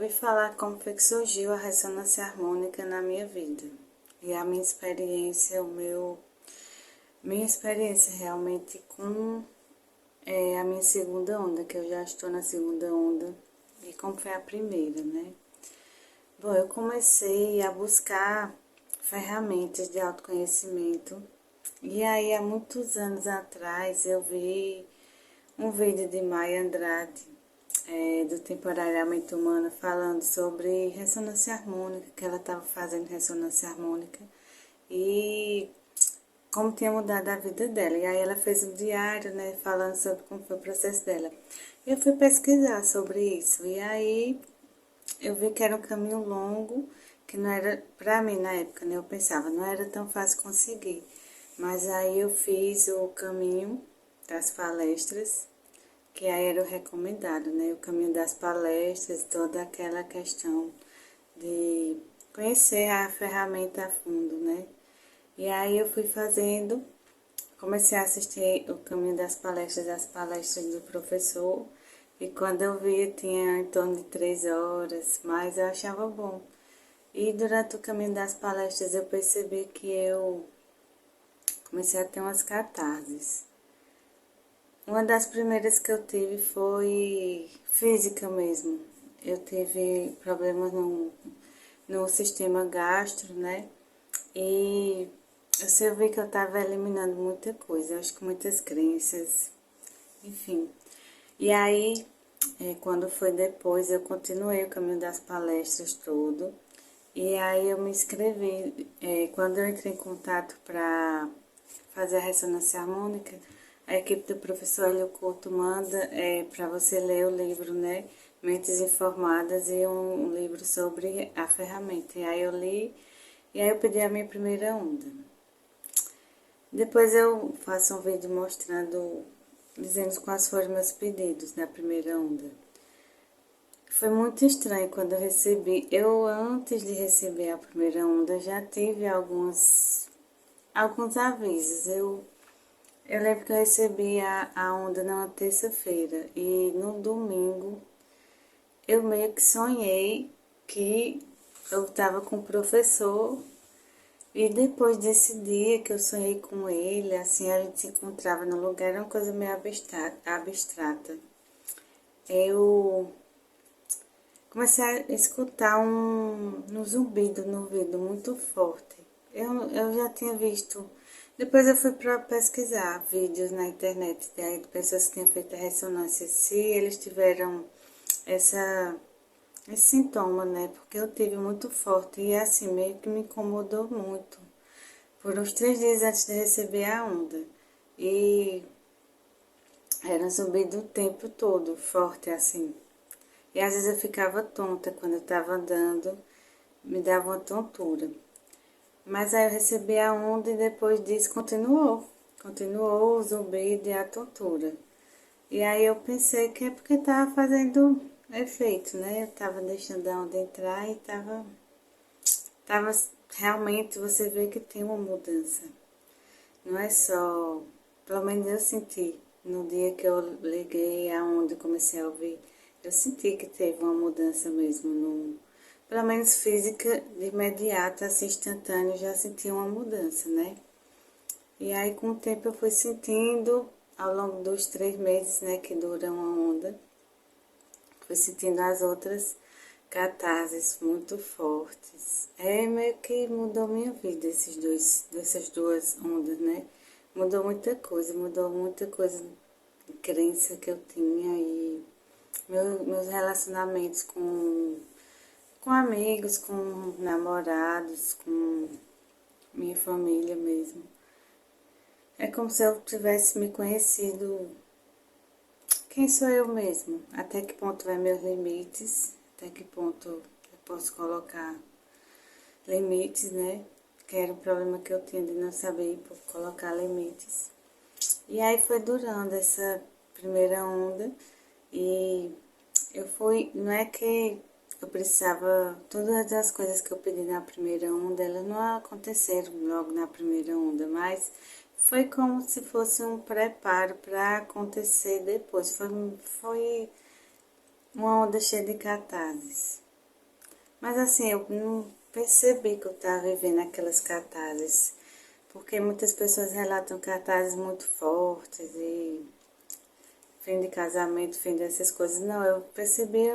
resolvi falar como foi que surgiu a ressonância harmônica na minha vida. E a minha experiência, minha experiência realmente com a minha segunda onda, que eu já estou na segunda onda, e como foi a primeira, né? Bom, eu comecei a buscar ferramentas de autoconhecimento, e aí há muitos anos atrás eu vi um vídeo de Maia Andrade, do Temporariamente Humana, falando sobre ressonância harmônica, que ela estava fazendo ressonância harmônica e como tinha mudado a vida dela. E aí ela fez um diário, né, falando sobre como foi o processo dela. Eu fui pesquisar sobre isso e aí eu vi que era um caminho longo, que não era, pra mim na época, né, eu pensava, não era tão fácil conseguir. Mas aí eu fiz o caminho das palestras, que aí era o recomendado, né? O caminho das palestras, toda aquela questão de conhecer a ferramenta a fundo, né? E aí eu fui fazendo, comecei a assistir o caminho das palestras, as palestras do professor, e quando eu vi tinha em torno de 3 horas, mas eu achava bom. E durante o caminho das palestras eu percebi que eu comecei a ter umas catarses. Uma das primeiras que eu tive foi física mesmo. Eu tive problemas no sistema gastro, né? E eu vi que eu estava eliminando muita coisa, acho que muitas crenças, enfim. E aí, quando foi depois, eu continuei o caminho das palestras todo. E aí eu me inscrevi. Quando eu entrei em contato para fazer a ressonância harmônica, a equipe do professor Hélio Couto manda para você ler o livro, né? Mentes Informadas e um livro sobre a ferramenta. E aí eu li, e aí eu pedi a minha primeira onda. Depois eu faço um vídeo mostrando, dizendo quais foram meus pedidos na primeira onda. Foi muito estranho quando eu recebi. Eu, antes de receber a primeira onda, já tive alguns avisos. Eu lembro que eu recebi a onda numa terça-feira e no domingo eu meio que sonhei que eu estava com o professor e depois desse dia que eu sonhei com ele, assim, a gente se encontrava no lugar, era uma coisa meio abstrata. Eu comecei a escutar um zumbido no ouvido muito forte. Eu já tinha visto. Depois eu fui para pesquisar vídeos na internet de pessoas que tinham feito a ressonância, se eles tiveram essa, esse sintoma, né? Porque eu tive muito forte e assim meio que me incomodou muito. Por uns 3 dias antes de receber a onda. E era um zumbido o tempo todo, forte assim. E às vezes eu ficava tonta quando eu estava andando, me dava uma tontura. Mas aí eu recebi a onda e depois disso continuou. Continuou o zumbido e a tontura. E aí eu pensei que é porque estava fazendo efeito, né? Eu estava deixando a onda entrar e tava realmente, você vê que tem uma mudança. Não é só, pelo menos eu senti, no dia que eu liguei a onda e comecei a ouvir, eu senti que teve uma mudança mesmo, pelo menos física, de imediato, assim, instantâneo, já senti uma mudança, né? E aí com o tempo eu fui sentindo, ao longo dos 3 meses, né, que dura uma onda, fui sentindo as outras catarses muito fortes. Meio que mudou minha vida essas duas ondas, né? Mudou muita coisa de crença que eu tinha e meus relacionamentos com amigos, com namorados, com minha família mesmo. É como se eu tivesse me conhecido quem sou eu mesmo, até que ponto vai meus limites, até que ponto eu posso colocar limites, né? Que era um problema que eu tinha de não saber colocar limites. E aí foi durando essa primeira onda e não é que eu precisava, todas as coisas que eu pedi na primeira onda, elas não aconteceram logo na primeira onda, mas foi como se fosse um preparo para acontecer depois. Foi uma onda cheia de catarses. Mas assim, eu não percebi que eu estava vivendo aquelas catarses, porque muitas pessoas relatam catarses muito fortes e fim de casamento, fim dessas coisas. Não, eu percebi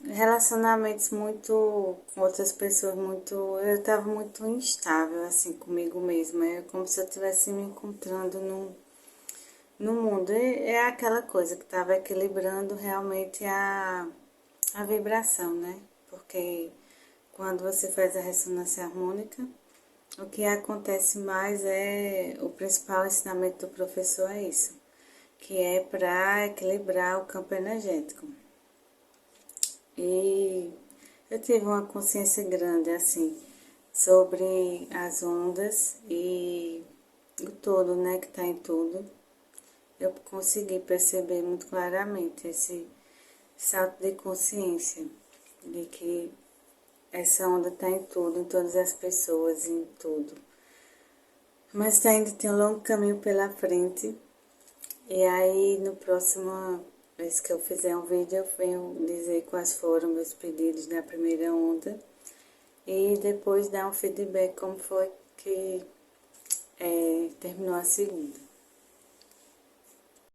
relacionamentos muito com outras pessoas muito, eu estava muito instável assim comigo mesma, é como se eu estivesse me encontrando no mundo. É aquela coisa que estava equilibrando realmente a vibração, né? Porque quando você faz a ressonância harmônica, o que acontece mais é, o principal ensinamento do professor é isso, que é para equilibrar o campo energético. E eu tive uma consciência grande, assim, sobre as ondas e o todo, né, que está em tudo. Eu consegui perceber muito claramente esse salto de consciência, de que essa onda está em tudo, em todas as pessoas, em tudo. Mas ainda tem um longo caminho pela frente. E aí, no próximo vez que eu fizer um vídeo, eu venho dizer quais foram meus pedidos na primeira onda. E depois dar um feedback como foi que terminou a segunda.